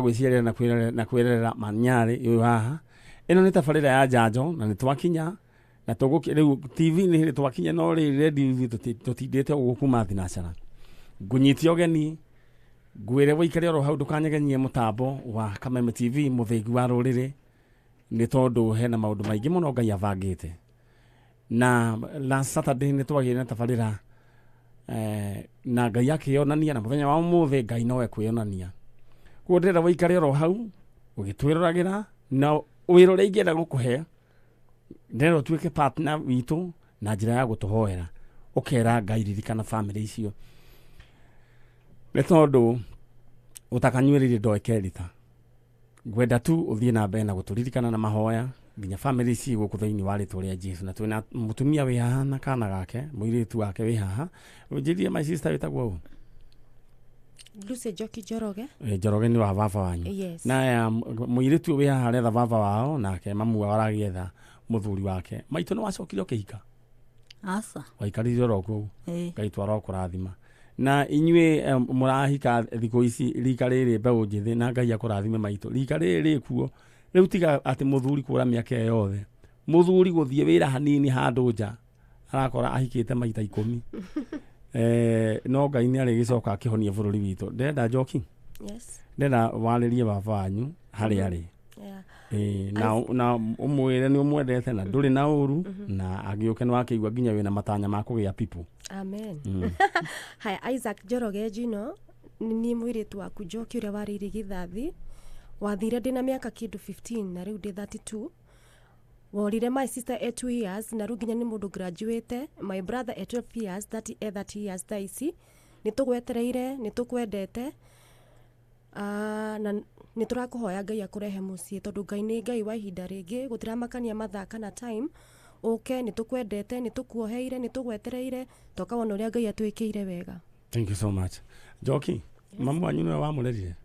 gwiciria na kwirera manyari yu haha ino ni tabarira ya Njanjo na ni twakinya na riu TV ni twakinya no ri radio tutindite gukuma thinacara ngunyitio geni ngwire wikare ro hau ndukanyeganyie mutambo wa Kameme TV muthengi wa ruriri ni tondu hena maundu maingi muno Ngai avangite na last Saturday ni twagire na tabarira na Ngai akionania na muthenya wa muthe Ngai nowe kwionania kundira wikare ro hau ugitwiriragira na wirore ingenda gukuhe ndero tuike partner witu na njira ya gutuhoera ukera Ngai ririkana family icio ni tondu utakanywerire ndoekerita gwenda tu uthie na mbere na guturirikana na mahoya nginya family ici guku thiini wa ritwa ria Jesu na twina mutumia wi haha na kana gake muiritu wake wi haha unjirie my sister witagwo Lucy Joki Njoroge. Njoroge ni wa baba wanyu. Yes. Na muiritu wi haha retha baba wao nake mamu wao aragietha muthuri wake maitu no wacokire ukihika asa waikarire ro ku Ngai twaro kurathima na inyue murahika thiko ici rika riri mbeu njithi na Ngai akurathime maitu rika riri kuo riu tiga ati muthuri kura miaka yothe muthuri guthie wira hanini handu nja arakora ahikite maita 10 no Ngai ni arigicoka akihonia bururi witu ndenda Njoki Yes. ndenda waririe baba wanyu hari ari na umwire ni umwendete na nduri na uru na agiuke no akigwa ginya wina matanya ma kugia people. Amen. Hi Isaac Njoroge Jino ni mwiritu waku Njoki uria wariri githathi wathire ndina miaka kindu 15 na riu ndi 32 worire my sister 2 years na riu ginya ni mundu graduate my brother 12 years 30 years thaisi nitugwetereire nitukwendete na niturakuhoya Ngai akurehe mucii tondu Ngai ni Ngai wa ihinda ringi gutiramakania mathaka na time uke nitukwendete nitukuoheire nitugwetereire toka wona uria Ngai atwikire wega. Thank you so much. Njoki mamu wanyu ni wa murerire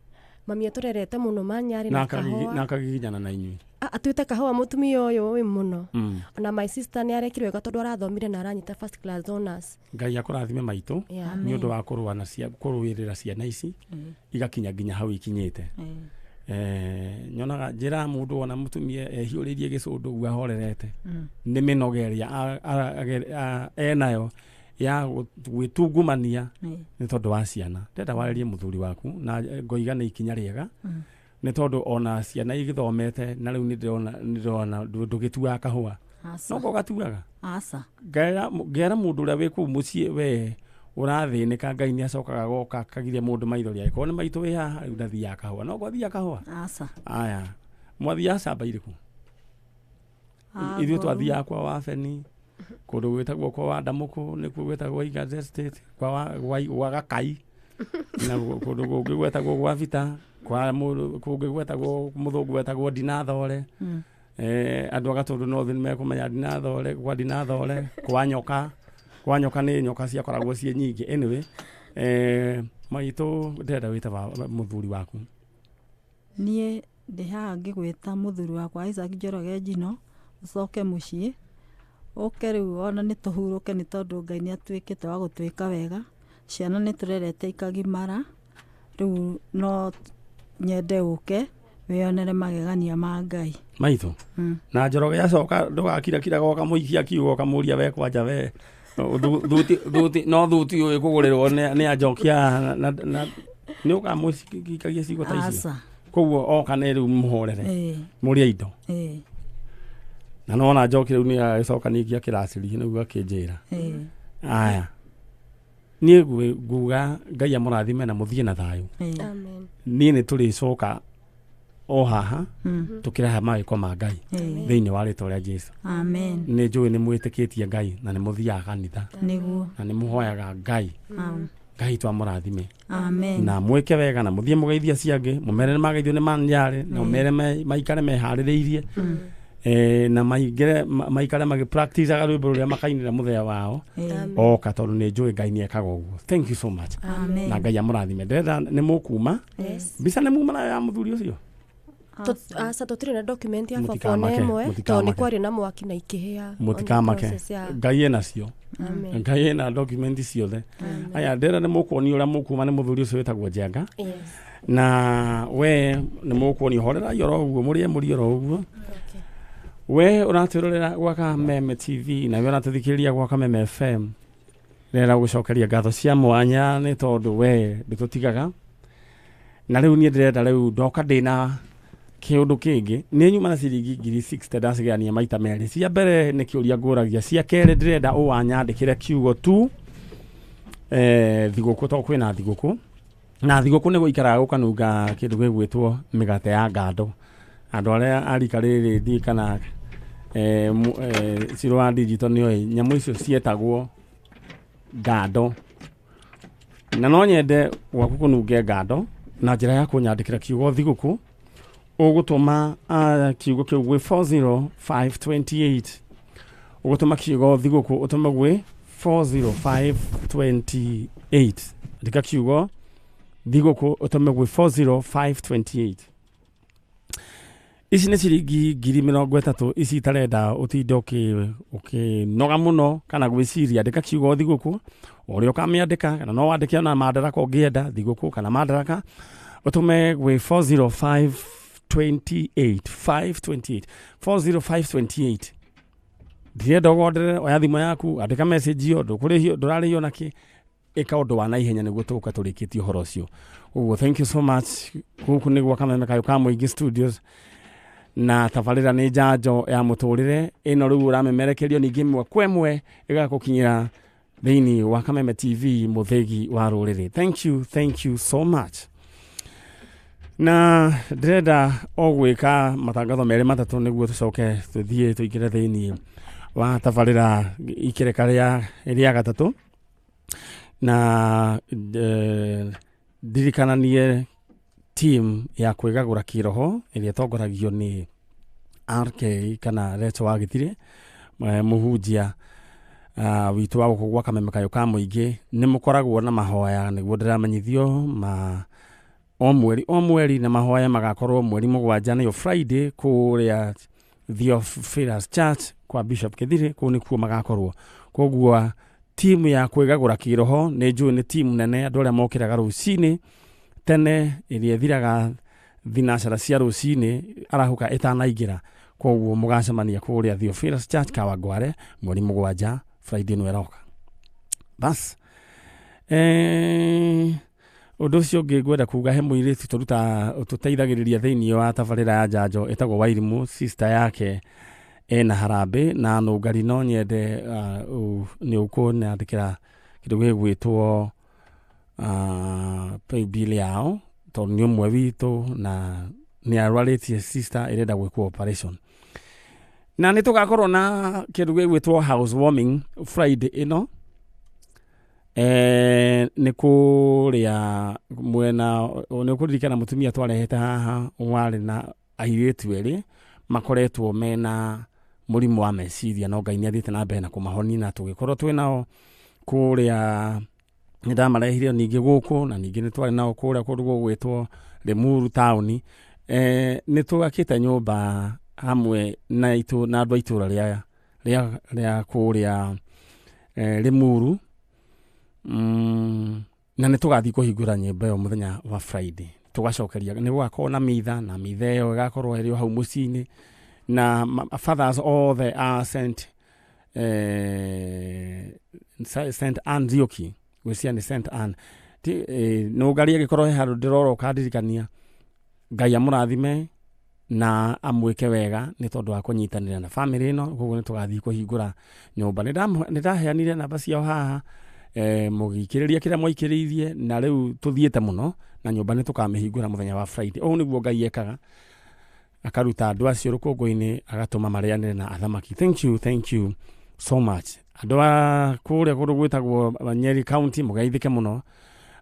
mami aturerete muno manyari na kahua na kagiginyana na inyui atwite kahua mutumia uyu wi muno ona my sister ni arekire wega tondu arathomire na aranyita first class honors. Ngai akurathime maitu ni undu wa kurwana cia kuruwirira ciana ici igakinya ginya hau ikinyite nyonaga njira mundu ona mutumia ehiuririe gicundu gwa horerete ni minogeria enayo ya gwitungumania ni tondu wa ciana ndenda waririe muthuri waku na ngoiga ni ikinya riega ni tondu ona ciana igithomete na riu ni ndona ndugitua kahua no ko gatuaga asa gera mundu uria wiku mucie we urathinika Ngai ni acokaga goka kagiria mundu maithori aiko ni maitu wi haha riu ndathia kahua no gwathia kahua asa aya mwathia camba iriku ithuĩ twathiaga kwa wabeni kundu gwitagwo kwa Wandamuku nikuo gwitagwo Igathe Estate kwa Gakai na kundu kungi gwetagwo gwa Vita kwa kungi gwetagwo muthungu gwetagwo Ndinathore andu agatundu no thi mekumenya Ndinathore kwa Ndinathore kwa nyoka ni nyoka ciakoragwo cie nyingi anyway maitu ndenda wita muthuri waku nie ndi haha ngigwita muthuri wakwa Isaac Njoroge Jino ucoke mucii uke riu ona ni tuhuruke ni tondu Ngai ni atwikite wa gutwika wega ciana ni turerete ikagimara riu no nyende uke wionere magegania ma Ngai maitu na Njoroge yacoka ndugakira kira goka muikia kiugo kamuria we kwanja we thuti uyu kugurirwo ni Njokia na ni ukamukikagia cigo ta icio koguo oka ni riu muhorere muria indo na nona Njoki riu ni agicoka nikia kiraciri nigu akinjira aya nie nguga Ngai amurathime na muthie na thayu Amen. nie ni turicoka o haha tukiraha mawiko ma Ngai thiini wa ritwa ria Jesu amen ni njui ni mwitikitie Ngai na ni muthiaga kanitha niguo na ni muhoyaga Ngai Ngai twamurathime amen na mwike wega na muthie mugeithia ciangi mumere mageithio ni manyare na mumere maikare mehaririirie na maikare magi practice aga rwimbo ruria makainira muthea wao oka tondu ni njui Ngai ni ekaga uguo. Thank you so much na Ngai amurathime ndenda ni mukuma bisa ni muma ya muthuri ucio asa tutire na document ya Mũtikamake, baba nemwe to mũtikamake. ni kwari na mwaki na ikihia Mũtikamake. Ngai enacio. Ngai ena document ciothe. Aya ndera nĩ mũkuoni ũrĩa mũkuma nĩ mũthuri ũcio wĩtagwo Njenga. Yes. Na we nĩ mũkuoni horera yoro ũguo mũrĩe mũrioro ũguo. We ũratwĩrorera gwa Kameme TV na we ũratũthikĩrĩria gwa Kameme FM. Rera gũcokeria ngatho cia mwanya nĩ tondũ we ndũtũtigaga. Na rĩu niĩ ndĩrenda rĩu ndoka ndĩna kĩũndũ kĩngĩ nĩ nyuma na ciringi 60 ndacigania maita merĩ. Cia mbere nĩ kĩũria ngũragia, cia kerĩ ndĩrenda ũwanyandĩkĩre kiugo tu thigũkũ to kwĩna thigũkũ. Na thigũkũ nĩ gũikaraga gũkanunga kĩndũ gĩgwĩtwo mĩgate ya ngando. Andũ arĩa arika rĩrĩ ndi kana ciro wa digital nĩoĩ nyamũ icio cietagwo ngando. Na no nyende gwaku kũnunge ngando na njĩra ya kũnyandĩkĩra kiugo thigũkũ ũgũtũma kiugo kĩu gwĩ 40528. Ũgũtũma kiugo thigũkũ ũtũme gwĩ 40528. Andĩka kiugo thigũkũ ũtũme gwĩ 40528. Ici nĩ ciringi 30,000 ici itarenda ũtinde ũkĩnoga mũno kana gwĩciria. Andĩka kiugo thigũkũ ũrĩa ũkamĩandĩka kana no wandĩke ona mandaraka ũngĩenda thigũkũ kana mandaraka ũtũme gwĩ 40528. 40528. Ndirenda ũgonderere oya thimũ yaku andĩka message yo ndũrarĩhio nakĩ ĩka ũndũ wa naihenya nĩguo tũgũka tũrĩkĩtie ũhoro ũcio. Ũguo thank you so much. Gũkũ nĩ gwa Kameme Kayũ ka Mũingĩ Studios na tabarĩra nĩ Njanjo ya mũtũrĩre. Ĩno rĩu ũramemerekerio ningĩ ĩmwe kwa ĩmwe ĩgagũkinyĩra thĩinĩ wa Kameme TV mũthegi wa rũrĩrĩ. Thank you so much. Na ndĩrenda o gwĩka matangatho merĩ matatũ nĩguo tũcoke tũthiĩ tũingĩre thĩinĩ wa tabarĩra ikereka rĩa gatatũ. Na ndirikananie team ya kwĩgagũra kĩroho ĩrĩa ĩtongoragio nĩ RK kana Recho wa Gĩtirĩ mũhunjia witũ wa gũkũ gwa Kameme Kayũ ka Mũingĩ. Nĩ mũkoragwo na mahoya nĩguo ndĩramenyithio o mweri na mahoya magakorwo mweri mũgwanja nĩyo Friday kũrĩa Theophilus Church kwa Bishop Gĩthirĩ. Kũu nĩkuo magakorwo. Koguo timu ya kwĩgagũra kĩroho nĩ njũĩ nĩ timu nene, andũ arĩa mokĩraga rũcinĩ tene ĩrĩa ĩthiraga thinacara cia rũcinĩ arahuka ĩtanaingĩra. Koguo mũgacemania kũrĩa Theophilus Church Kawangware mweri mũgwanja Friday nĩ ĩroka. Bas ũndũ ũcio ũngĩ ngwenda kuga he mũirĩtu tũteithagĩrĩria thĩinĩ wa tabarĩra ya Njanjo ĩtagwo Wairimũ, sister yake ena harambĩ na nũngari no nyende nĩ ũkũnyandĩkĩra kĩndũ gĩgwĩtwo paybill yao tondũ nĩ ũmwe witũ na nĩ arwarĩtie sister ĩrenda gwĩkwo operation. Na nĩ tũgakorwo na kĩndũ gĩgwĩtwo housewarming Friday ĩno. Nĩ kũrĩa mwena nĩ kũririkana mũtumia twarehete haha warĩ na airĩtu erĩ makoretwo mena mũrimũ wa meciria no Ngai nĩathiĩte na mbere na kũmahonia na tũgĩkorwo twĩnao kũrĩa nĩ ndamarehire ningĩ gũkũ na ningĩ nĩ twarĩ nao kũrĩa kũndũ gũgwĩtwo Limuru town. Nĩ tũgakĩte nyũmba hamwe na andũ a itũra rĩa kũrĩa Limuru. Na nĩ tũgathiĩ kũhingũra nyũmba ĩyo mũthenya wa Friday. Tũgacokeria nĩ gũgakorwo na mitha na mitha ĩyo ĩgakorwo ĩrĩ hau mũciĩ-inĩ na fathers all the are St Anne Nzioki gwĩcia nĩ St Anne. Nũngari agĩkorwo he handũ ndĩrora ũkandirikania. Ngai amũrathime na amwĩke wega nĩ tondũ wa kũnyitanĩra na family ĩno. Koguo nĩ tũgathiĩ kũhingũra nyũmba. Nĩ ndaheanire namba ciao haha mũgĩikĩrĩria kĩrĩa mwaikĩrĩirie na rĩu tũthiĩte mũno na nyũmba nĩ tũkamĩhingũra mũthenya wa Friday. Ũũ nĩguo Ngai ekaga akaruta andũ acio rũkũngũ-inĩ agatũma marĩanĩre na athamaki. Thank you so much. Andũ a kũrĩa kũndũ gwĩtagwo Nyeri County mũgeithĩke mũno.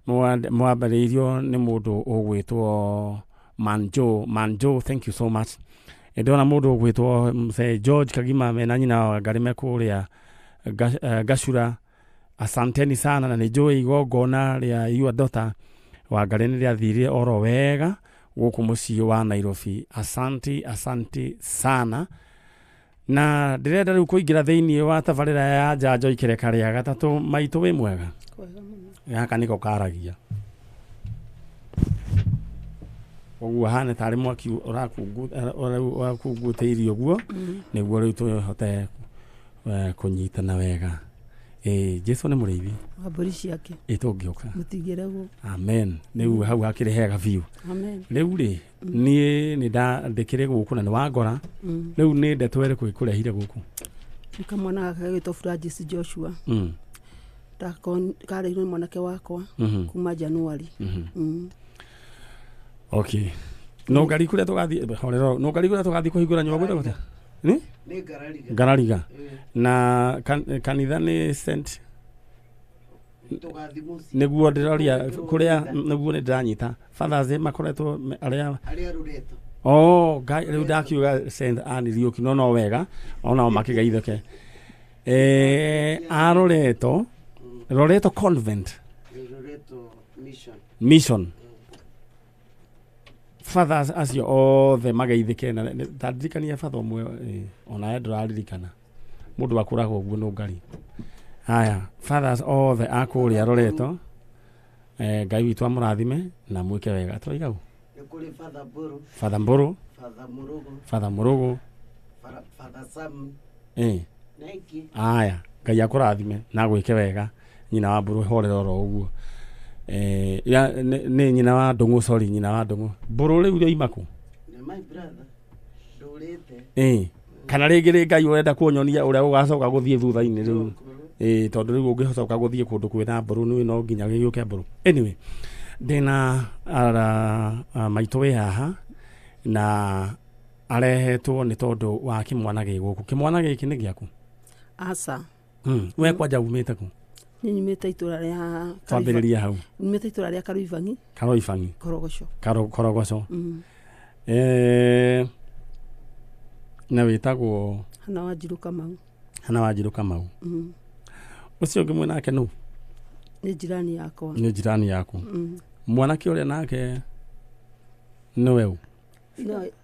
Mwambĩrĩirio nĩ mũndũ ũgwĩtwo Manjo. Thank you so much. Ndĩrona mũndũ ũgwĩtwo George Kagima mena nyina wa Ngarĩ me kũrĩa Gacura. Asanteni sana na nĩ njũĩ igongona rĩa your daughter wa Ngarĩ nĩ rĩathirire oro wega gũkũ mũciĩ wa Nairobi. Asanti sana. Na ndĩrenda rĩu kũingĩra thĩinĩ wa tabarĩra ya Njanjo ikereka rĩa gatatũ. Maitũ wĩ mwega? Gaka nĩko karagia. Ũguo hana tarĩ mwaki ũrakungutĩirio guo nĩguo rĩu tũhote kũnyitana wega. Jesu nĩ mũrĩithi wa mbũri ciake tũngĩũka mũtingĩregwo. Amen. Rĩu hau hakĩrĩ hega biũ. Amen. Rĩu rĩ niĩ nĩ ndandĩkĩre gũkũ na nĩ wangora. Rĩu nĩ ndeto ĩrĩkũ ĩkũrehire gũkũ? Nĩ kamwana gaka gagĩtwo Francis Joshua. Karĩirwo nĩ mwanake wakwa kuma Januari. Okay. No ngari kũrĩa tũgathiĩ horero, no ngari kũrĩa tũgathiĩ kũhingũra nyũmba gwĩtagwo atĩa? Nĩ Ngarariga. Na kanitha nĩ St. Nĩguo ndĩroria kũrĩa nĩguo nĩ ndĩranyita. Fathers makoretwo arĩa Rureto. Rĩu ndakiuga St. Anne Riuki no wega onao makĩgeithũke. Loreto Convent. Loreto Mission. Fathers acio othe mageithĩke na ndarikania father ũmwe ona ndĩraririkana mũndũ wakũraga ũguo no ngari. Haya, fathers othe akũrĩa Loreto, Ngai witũ amũrathime na mwĩke wega. Tũiga u kũrĩ Father Mburu, Father Murugu, Father Sam. Haya, Ngai akũrathime na gwĩke wega. Nyina wa Mburu horero ro ũguo. Nĩ nyina wa Ndung'u, sorry, nyina wa Ndung'u. Mburu rĩu rĩa imaku nĩ my brother ndũrĩte. Kana rĩngĩ rĩ Ngai ũrenda kuonyonia ũrĩa ũgacoka gũthiĩ thutha-inĩ rĩu. Tondũ rĩu ũngĩcoka gũthiĩ kũndũ kwĩna Mburu nĩ no nginya gĩũke Mburu. Anyway, ndĩna maitũ wĩ haha na arehetwo nĩ tondũ wa kĩmwana gĩgũkũ. Kĩmwana gĩkĩ nĩ gĩaku? Aca. We kwanja umĩte kũ? Nyumĩte itũra rĩa twambĩrĩria hau. Nyumĩte itũra rĩa Karoibangi. Korogoco. Na wĩtagwo Hana Wanjirũ Kamau. Ũcio ũngĩ mwena nake nũ? Nĩ jirani yakwa. Nĩ jirani yaku. Mwanake ũrĩa nake nĩwe ũ?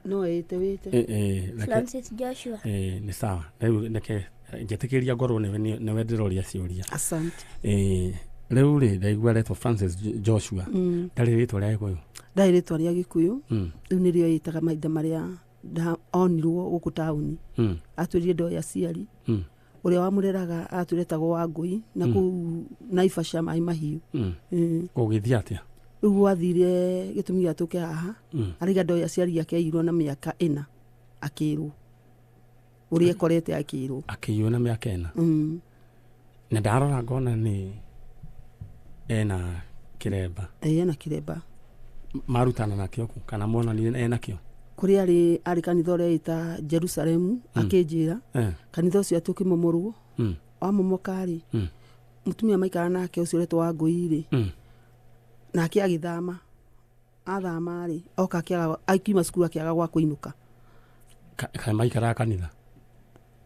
No wĩte. Francis Joshua. Nĩ sawa. Rĩu reke njĩtĩkĩria ngorwo nĩwe ndĩroria ciũria. Asante. Rĩu rĩ ndaigua retwo Francis Joshua. Ndarĩ rĩtwa rĩa Gĩkũyũ? Ndarĩ rĩtwa rĩa Gĩkũyũ. Rĩu nĩrĩo yĩtaga mahinda marĩa onirwo gũkũ taũni. Atwĩrire ndo ya ciari. Ũrĩa wamũreraga atũretagwo Wangũi na kũu Naivasha Maĩ Mahiũ. Kũgĩthiĩ atĩa? Rĩu gwathire gĩtũmi gĩatũke haha. Ariga ndo ya ciari yake airwo na mĩaka 4 akĩrwo. Ũrĩa korete akĩrwo. Akĩirwo na mĩaka 4. Na ndarora ngona nĩ ena kĩremba. Ena kĩremba. Marutana nakĩo kana mwana nĩ enakĩo? Kũrĩ arĩ kanitha ũrĩa ĩta Jerusalemu akĩnjĩra. Kanitha ũcio atũkĩmomorwo. Wamomoka-rĩ mũtumia maikara nake ũcio ũretwo Wangũi-rĩ. Nake agĩthama. Athama-rĩ oka akiuma cukuru akĩaga gwa kũinũka. Maikara kanitha?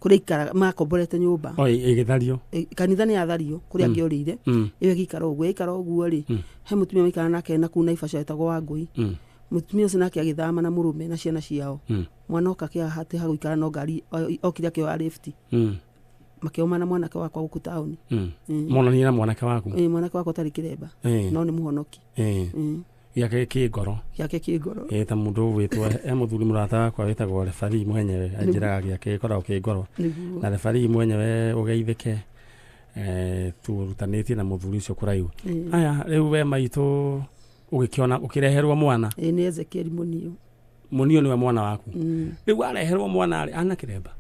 Kũrĩa ikara makomborete nyũmba. Ĩgĩthario? Kanitha nĩ yathario kũrĩa angĩorĩire. Ĩyo ĩgĩikara ũguo-rĩ he mũtumia maikara nake na kũu Naivasha wetagwo Wangũi. Mũtumia ũcio nake agĩthama na mũrũme na ciana ciao. Mwana oka kĩahate ha gũikara no ngari okire akĩoya lift. Makĩoma na mwanake wakwa gũkũ taũni. Monania na mwanake waku? Mwanake wakwa ũtarĩ kĩremba no nĩ mũhonoki. Gĩake kĩ ngoro. Ta mũndũ wĩtwo mũthuri mũrata wakwa wĩtagwo refarii mwenyewe anjĩraga gĩake gĩkoragwo kĩ ngoro. Na refarii mwenyewe ũgeithĩke tũrutanĩtie na mũthuri ũcio kũraihu. Aya rĩu we maitũ ũgĩkĩona ũkĩreherwo mwana? Nĩ Ezekiel Mũnio. Mũnio nĩwe mwana waku? Rĩu areherwo mwana arĩ ana kĩremba?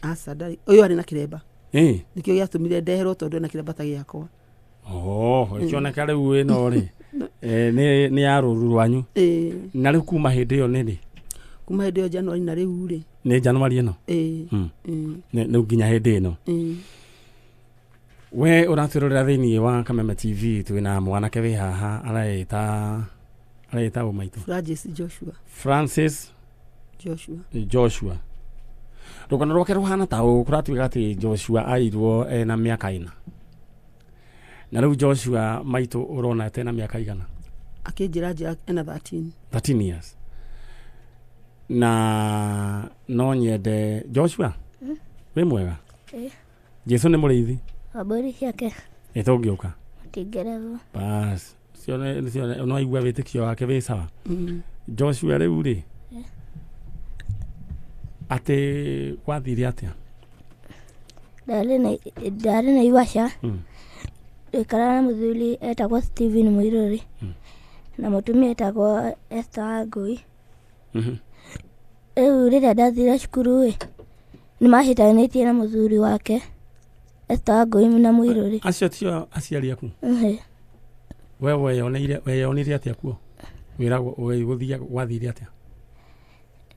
Aca ndarĩ. Ũyũ arĩ na kĩremba. Nĩkĩo gĩatũmire ndeherwo tondũ ena kĩremba ta gĩakwa. Ĩkĩoneka rĩu ĩno rĩ nĩ ya rũru rwanyu. Na rĩu kuma hĩndĩ ĩyo nĩ rĩ? Kuma hĩndĩ ĩyo Januari na rĩu rĩ. Nĩ Januari ĩno? Rĩu nginya hĩndĩ ĩno. We ũratwĩrorera thĩinĩ wa Kameme TV twĩna mwanake wĩ haha areĩta ũ maitũ? Francis Joshua. Rũgano rwake rũhana ta ũũ kũratuĩka atĩ Joshua airwo ena mĩaka 4. Na rĩu Joshua maitũ ũrona ena mĩaka igana? Akĩnjĩra ena 13. 13 years. na no nyende Joshua we mwega Jesu nĩ mũrĩithi abori yake ĩtũngĩũka tigerego bas sione no aigua wĩtĩkio wake wĩ sawa Joshua rĩu rĩ atĩ wathire atĩa ndarĩ na Ivasha ikara na mũthuri etagwo Steven Muiruri na mũtumia etagwo Esther Wangui rĩu rĩrĩa ndathire cukuru nĩ mahĩtanĩtie na mũthuri wake Esther Wangui na Muiruri acio tio aciari aku we weyonire atĩa kuo wĩragwo gũthia wathire atĩa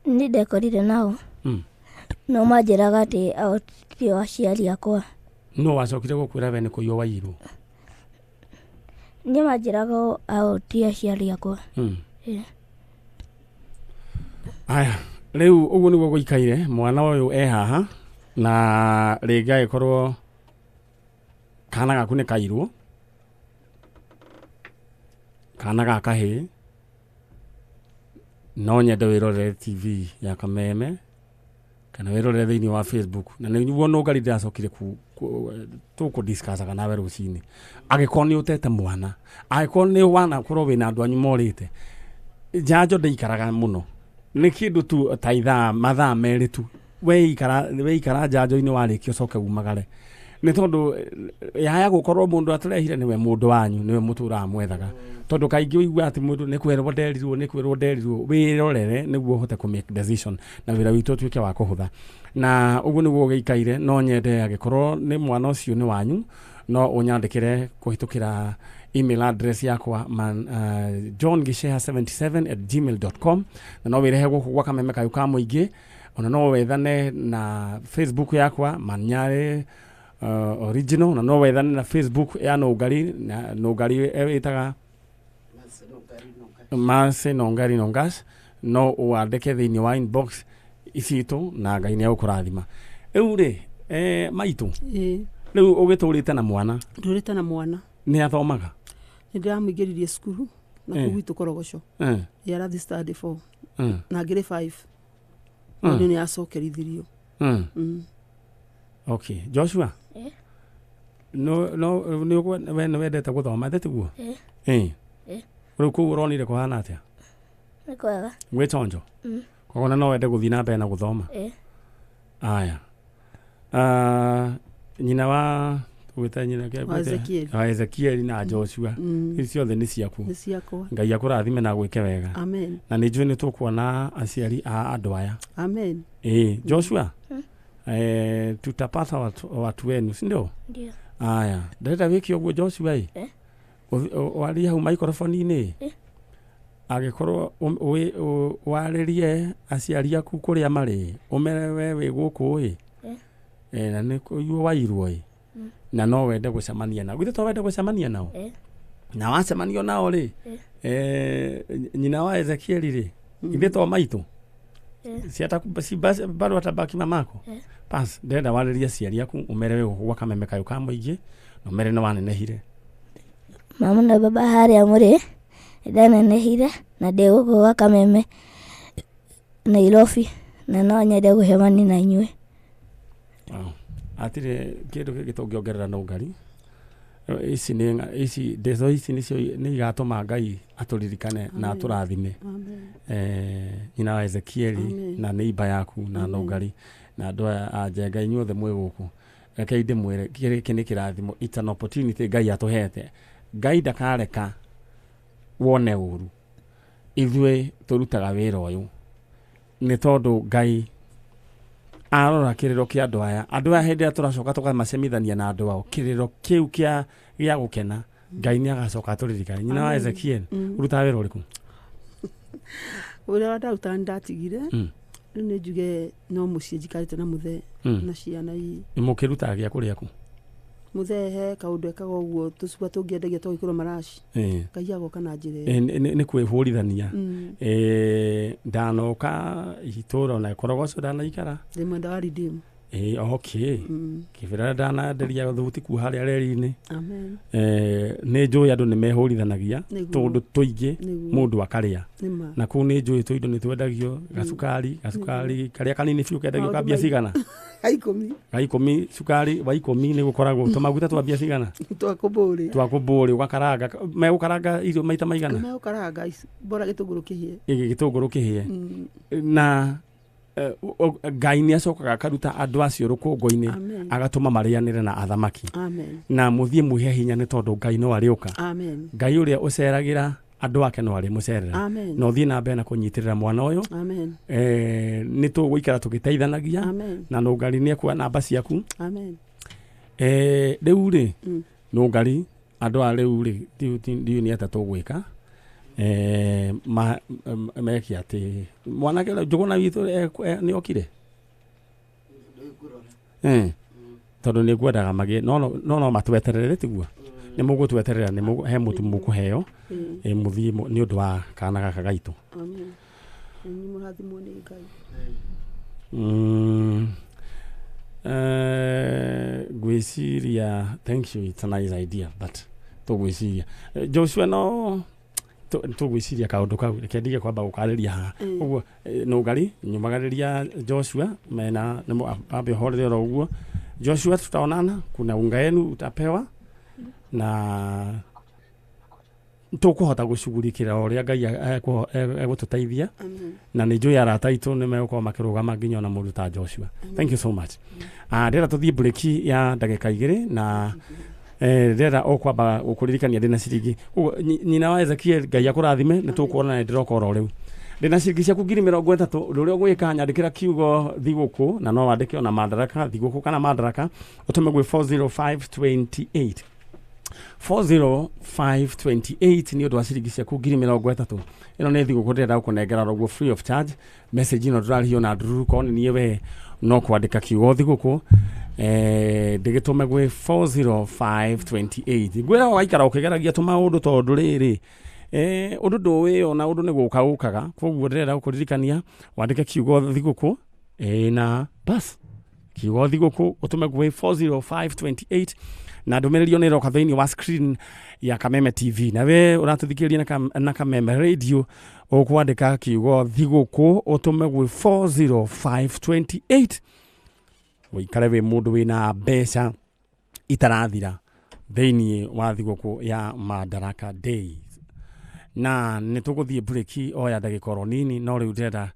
nĩ ndekorire nao no manjĩraga atĩ ao tio aciari akwa no wacokire gũkwĩra we nĩ kũiywo waiyirwo nĩ manjĩraga ao tio aciari akwa aya rĩu ũguo nĩguo gũikaire mwana ũyũ haha na rĩngĩ agĩkorwo kana gaku nĩ kairwo kana gakahĩ no nyende wĩrorere TV ya Kameme kana wĩrorere thĩinĩ wa Facebook na nĩguo no ngari ndacokire tũkũdiscussaga nawe rũcinĩ agĩkorwo nĩ ũtete mwana agĩkorwo nĩ wanakorwo wĩna andũ anyu morĩte Njanjo ndaikaraga mũno nĩ kĩndũ tu ta mathaa merĩ tu weikara Njanjo-inĩ warĩkia ũcoke umagare nĩ tondũ yaya gũkorwo mũndũ atũrehire nĩwe mũndũ wanyu nĩwe mũtũraga mwethaga tondũ kaingĩ ũigua atĩ mũndũ nĩ kwĩrwo nderirwo wĩrorere nĩguo ũhote kũ make decision na wĩra witũ ũtuĩke wa kũhũtha na ũguo nĩguo gĩikaire no nyende agĩkorwo nĩ mwana ũcio nĩ wanyu no ũnyandĩkĩre kũhĩtũkĩra email address yakwa johngisheha77@gmail.com na no wĩrehe gũkũ gwa Kameme kayũ ka mũingĩ ona no wethane na Facebook yakwa Manyare original na no wethane na Facebook ya Nongari ĩtaga Mase Nongari Nongas no wandĩke thĩinĩ wa inbox icitũ na Ngai nĩ agũkũrathima rĩu rĩ maitũ rĩu ũgĩtũrĩte na mwana ndũrĩte na mwana nĩ athomaga nĩ ndĩramũingĩririe cukuru na kũu gwitũ Korogoco yarathi study 4 na ngĩrĩ 5 nĩ yacokerithirio okay Joshua no we wendete gũthoma tiguo rĩu kũu ũronire kũhana atĩa nĩ kwega gwĩ chonjo koguo no wende gũthiĩ na mbere na gũthoma aya nyina wa gwĩta nyina kĩa Ezekiel na Joshua icio othe nĩ ciaku Ngai akũrathime na gwĩke wega amen na nĩ njũĩ nĩ tũkuona aciari a andũ aya amen Joshua tutapata watu wenu si ndio aya ndĩrenda wĩke ũguo Joshua waria hau microphone-inĩ agĩkorwo warĩrie aciari aku kũrĩa marĩ ũmere we wĩ gũkũ na nĩ kũiywo wairwo na no wende gũcemania nao githĩ to wende gũcemania nao na wacemanio nao rĩ nyina wa Ezekiel rĩ githĩ to maitũ bado atabaki mamako pas ndĩrenda warĩrie aciari aku ũmere we gwa Kameme kayũ ka mũingĩ na ũmere nĩ wanenehire mama na baba harĩa mũrĩ ndanenehire na ndĩgũkũ gwa Kameme Nairobi na no nyende gũcemania na inyuĩ atire kĩndũ kĩngĩ tũngĩongerera no ngari ici ndeto ici nĩ igatũma Ngai atũririkane na atũrathime nyina wa Ezekiel na neighbor yaku na Nongari na andũ a Njenga inyuothe mwĩ gũkũ reke ndĩmwĩre gĩkĩ nĩ kĩrathimo it's an opportunity Ngai atũhete Ngai ndakareka wone ũru ithuĩ tũrutaga wĩra ũyũ nĩ tondũ Ngai arora kĩrĩro kĩa andũ aya hĩndĩ ĩrĩa tũracoka tũkamacemithania na andũ ao kĩrĩro kĩu gĩa gũkena Ngai nĩ agacoka atũririkane nyina wa Ezekiel urutaga wĩra ũrĩkũ ũrĩa ndauta ndatigire rĩu nĩ njuge no mũciĩ njikarĩte na mũthee na ciana mũkĩrutaga gĩa kũrĩa ku mũthee he kaũndũ ekaga ũguo tũcuba tũngĩendagia tũgĩkũrwo maraci Ngai agoka na njĩra nĩ kwĩhũrithania ndanoka itũũra na Korogoco ndanaikara ndĩ mwenda wa Redeem Okay. Kibira dana nderia thuti ku haria reri-ini. Amen. Nĩ njũĩ andũ nĩ mehũrithanagia tondũ tũingĩ mũndũ akaria. Na kũu nĩ njũĩ tũindo nĩ twendagio gacukari karĩa kanini biũ kendagio ka mbia cigana. Ga 10 cukari wa 10 nĩ gũkoragwo tũmaguta twa mbia cigana. Twakũmbũrĩ ũgakaranga megũkaranga irio maita maigana. Megũkaranga bora gĩtũngũrũ kĩhĩe. Gĩtũngũrũ kĩhĩe. Na Ngai nĩ acokaga akaruta andũ acio rũkũngũ-inĩ agatũma marĩanĩre na athamaki. Na mũthiĩ mwĩhe hinya nĩ tondũ Ngai no arĩũka. Ngai ũrĩa ũceragĩra andũ ake no arĩ mũcerera. Na ũthiĩ na mbere na kũnyitĩrĩra mwana ũyũ. Nĩ tũgũikara tũgĩteithanagia na Nũngari nĩ ekuoya namba ciaku. Rĩu rĩ Nũngari andũ a rĩu rĩ ndiũ nĩ atĩa tũgwĩka. Meki ati mwanake njũgũna witũ nĩ okire tondũ nĩ ngwendaga magĩe no matweterere tiguo nĩ mũgũtweterera he mũtu mũkũheo mũthiĩ nĩ ũndũ wa kana gaka gaitũ. Gwĩciria thank you, it's a nice idea but tũgwĩciria Joshua no tũgwĩciria kaũndũ kau reke ndige kwamba gũkarĩria haha. Ũguo Nũngari nyumagĩrĩria Joshua mena ambe horere oro ũguo. Joshua tutaonana, kuna unga yenu utapewa na tũkũhota gũcugurikĩra ũrĩa Ngai egũtũteithia na nĩ njũĩ arata aitũ nĩ megũkorwo makĩrũgama nginya ona mũndũ ta Joshua. Thank you so much. Ndĩrenda tũthiĩ break ya ndagĩka 2 na ndĩrenda ũkwamba gũkũririkania ndĩna ciringi. Nyina wa Ezekiel Ngai akũrathime nĩ tũkuona nĩ ndĩroka oro rĩu. Ndĩna ciringi ciaku 30,000 rũrĩa ũgwĩka nyandĩkĩra kiugo thigũkũ na no wandĩke ona Madaraka thigũkũ kana Madaraka ũtũme gwĩ 40528 40528 nĩ ũndũ wa ciringi ciaku 30,000. Ĩno nĩ thigũkũ ndĩrenda gũkũnengera ũguo free of charge. Message ĩno ndĩrarĩhio na ndururu ko nĩ niĩ we no kwandĩka kiugo thigũkũ ndĩgĩtũme gwĩ 40528. Ngwĩra waikara ũkĩgeragia tũmaũndũ tondũ rĩrĩ ũndũ ndũĩ ona ũndũ nĩ gũkaga koguo ndĩrenda gũkũririkania wandĩke kiugo thigũkũ na bas kiugo thigũkũ ũtũme gwĩ 40528 na ndũmĩrĩrio nĩ roka thĩinĩ wa screen ya Kameme TV. Na we ũratũthikĩrĩria na Kameme Radio ũkwandĩka kiugo thigũkũ ũtũme gwĩ 40528 ũikare wĩ mũndũ wĩna mbeca itarathira thĩinĩ wa thigũkũ ya Madaraka Day. Na nĩ tũgũthiĩ break oya ndagĩka oro nini no rĩu ndĩrenda